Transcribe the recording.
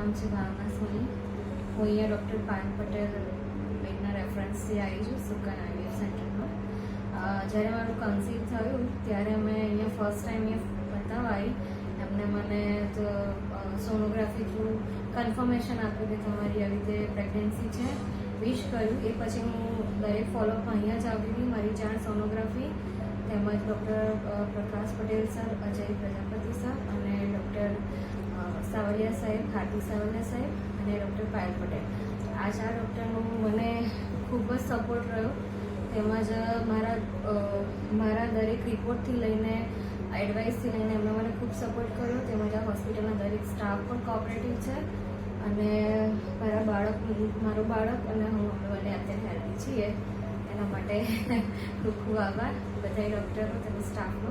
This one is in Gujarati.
નામ છે ભાવના સોની. હું અહીંયા ડૉક્ટર પાયલ પટેલ બેનના રેફરન્સથી આવી છું સુકાન આઈવીએફ સેન્ટરમાં. જ્યારે મારું કન્સીવ થયું ત્યારે મેં અહીંયા ફર્સ્ટ ટાઈમ અહીંયા બતાવવા આવી. એમને મને તો સોનોગ્રાફી થ્રુ કન્ફર્મેશન આપ્યું કે તમારી આવી રીતે પ્રેગ્નન્સી છે, વિશ કર્યું. એ પછી હું દરેક ફોલોઅપમાં અહીંયા જ આવી હતી. મારી જાણ સોનોગ્રાફી તેમજ ડૉક્ટર પ્રકાશ પટેલ સર, અજય પ્રજાપતિ સર અને ડૉક્ટર સાવલિયા સાહેબ, હાર્દિક સાવલિયા સાહેબ અને ડૉક્ટર પાયલ પટેલ, આ 4 ડૉક્ટરનો મને ખૂબ જ સપોર્ટ રહ્યો. તેમજ મારા દરેક રિપોર્ટથી લઈને એડવાઇસથી લઈને એમણે મને ખૂબ સપોર્ટ કર્યો. તેમજ આ હોસ્પિટલના દરેક સ્ટાફ પણ કોઓપરેટિવ છે અને મારું બાળક અને હું અમે બંને અત્યારે હેલ્ધી છીએ. એના માટે ખૂબ ખૂબ આભાર બધા ડૉક્ટરો તેમજ સ્ટાફનો.